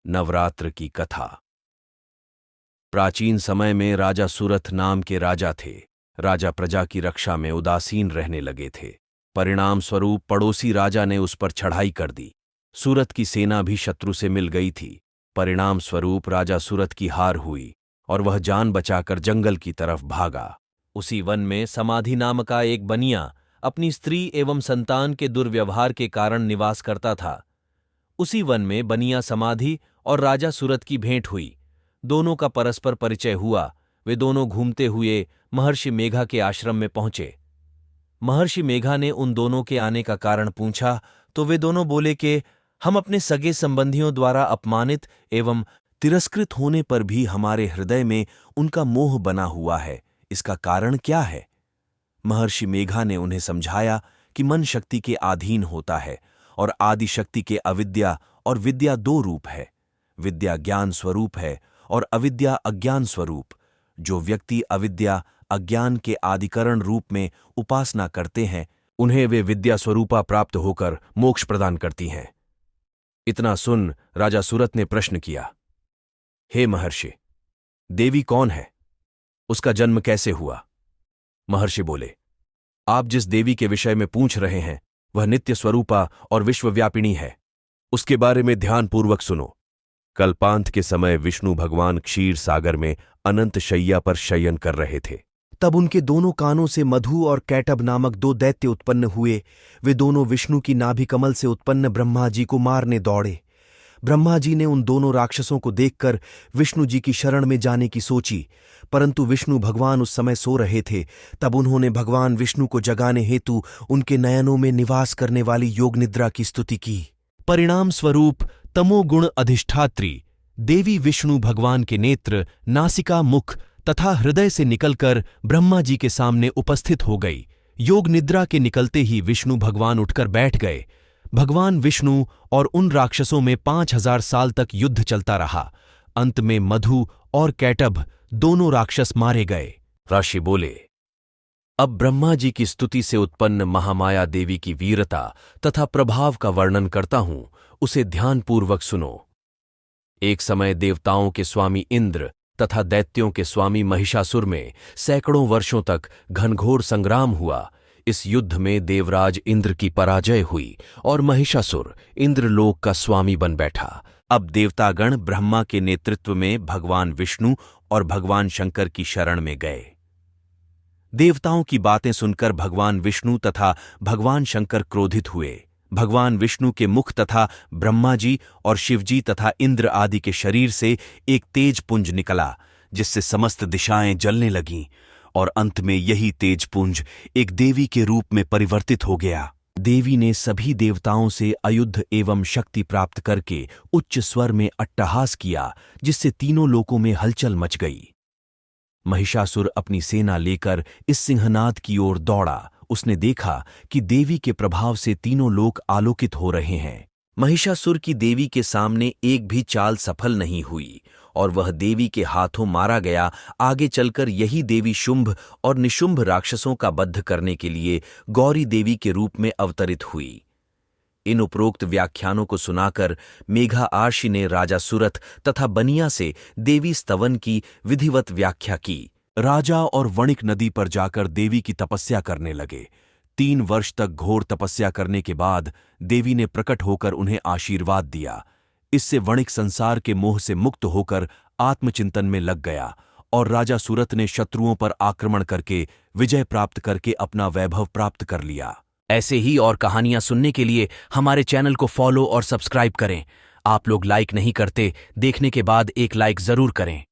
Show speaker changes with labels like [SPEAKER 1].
[SPEAKER 1] नवरात्र की कथा। प्राचीन समय में राजा सुरथ नाम के राजा थे। राजा प्रजा की रक्षा में उदासीन रहने लगे थे। परिणाम स्वरूप पड़ोसी राजा ने उस पर चढ़ाई कर दी। सुरथ की सेना भी शत्रु से मिल गई थी। परिणाम स्वरूप राजा सुरथ की हार हुई और वह जान बचाकर जंगल की तरफ भागा। उसी वन में समाधि नाम का एक बनिया अपनी स्त्री एवं संतान के दुर्व्यवहार के कारण निवास करता था। उसी वन में बनिया समाधि और राजा सुरथ की भेंट हुई। दोनों का परस्पर परिचय हुआ। वे दोनों घूमते हुए महर्षि मेघा के आश्रम में पहुंचे। महर्षि मेघा ने उन दोनों के आने का कारण पूछा तो वे दोनों बोले कि हम अपने सगे संबंधियों द्वारा अपमानित एवं तिरस्कृत होने पर भी हमारे हृदय में उनका मोह बना हुआ है। इसका कारण क्या है? महर्षि मेघा ने उन्हें समझाया कि मन शक्ति के अधीन होता है और आदि शक्ति के अविद्या और विद्या दो रूप है। विद्या ज्ञान स्वरूप है और अविद्या अज्ञान स्वरूप। जो व्यक्ति अविद्या अज्ञान के आदिकरण रूप में उपासना करते हैं उन्हें वे विद्या स्वरूपा प्राप्त होकर मोक्ष प्रदान करती हैं। इतना सुन राजा सुरथ ने प्रश्न किया, हे महर्षि, देवी कौन है? उसका जन्म कैसे हुआ? महर्षि बोले, आप जिस देवी के विषय में पूछ रहे हैं वह नित्य स्वरूपा और विश्वव्यापिनी है। उसके बारे में ध्यानपूर्वक सुनो। कल्पांत के समय विष्णु भगवान क्षीर सागर में अनंत शैया पर शयन कर रहे थे। तब उनके दोनों कानों से मधु और कैटभ नामक दो दैत्य उत्पन्न हुए। वे दोनों विष्णु की नाभि कमल से उत्पन्न ब्रह्मा जी को मारने दौड़े। ब्रह्मा जी ने उन दोनों राक्षसों को देखकर विष्णु जी की शरण में जाने की सोची, परंतु विष्णु भगवान उस समय सो रहे थे। तब उन्होंने भगवान विष्णु को जगाने हेतु उनके नयनों में निवास करने वाली योग निद्रा की स्तुति की। परिणाम स्वरूप तमोगुण अधिष्ठात्री देवी विष्णु भगवान के नेत्र, नासिका, मुख तथा हृदय से निकलकर ब्रह्मा जी के सामने उपस्थित हो गई। योग निद्रा के निकलते ही विष्णु भगवान उठकर बैठ गए। भगवान विष्णु और उन राक्षसों में 5000 साल तक युद्ध चलता रहा। अंत में मधु और कैटभ दोनों राक्षस मारे गए। ऋषि बोले, अब ब्रह्मा जी की स्तुति से उत्पन्न महामाया देवी की वीरता तथा प्रभाव का वर्णन करता हूं, उसे ध्यानपूर्वक सुनो। एक समय देवताओं के स्वामी इंद्र तथा दैत्यों के स्वामी महिषासुर में सैकड़ों वर्षों तक घनघोर संग्राम हुआ। इस युद्ध में देवराज इंद्र की पराजय हुई और महिषासुर इंद्रलोक का स्वामी बन बैठा। अब देवतागण ब्रह्मा के नेतृत्व में भगवान विष्णु और भगवान शंकर की शरण में गए। देवताओं की बातें सुनकर भगवान विष्णु तथा भगवान शंकर क्रोधित हुए। भगवान विष्णु के मुख तथा ब्रह्मा जी और शिवजी तथा इंद्र आदि के शरीर से एक तेज पुंज निकला, जिससे समस्त दिशाएं जलने लगीं और अंत में यही तेज पुंज एक देवी के रूप में परिवर्तित हो गया। देवी ने सभी देवताओं से अयुद्ध एवं शक्ति प्राप्त करके उच्च स्वर में अट्टहास किया, जिससे तीनों लोकों में हलचल मच गई। महिषासुर अपनी सेना लेकर इस सिंहनाद की ओर दौड़ा। उसने देखा कि देवी के प्रभाव से तीनों लोक आलोकित हो रहे हैं। महिषासुर की देवी के सामने एक भी चाल सफल नहीं हुई और वह देवी के हाथों मारा गया। आगे चलकर यही देवी शुंभ और निशुंभ राक्षसों का वध करने के लिए गौरी देवी के रूप में अवतरित हुई। इन उपरोक्त व्याख्यानों को सुनाकर मेघा आर्षि ने राजा सुरथ तथा बनिया से देवी स्तवन की विधिवत व्याख्या की। राजा और वणिक नदी पर जाकर देवी की तपस्या करने लगे। 3 वर्ष तक घोर तपस्या करने के बाद देवी ने प्रकट होकर उन्हें आशीर्वाद दिया। इससे वणिक संसार के मोह से मुक्त होकर आत्मचिंतन में लग गया और राजा सुरथ ने शत्रुओं पर आक्रमण करके विजय प्राप्त करके अपना वैभव प्राप्त कर लिया। ऐसे ही और कहानियां सुनने के लिए हमारे चैनल को फॉलो और सब्सक्राइब करें। आप लोग लाइक नहीं करते, देखने के बाद एक लाइक जरूर करें।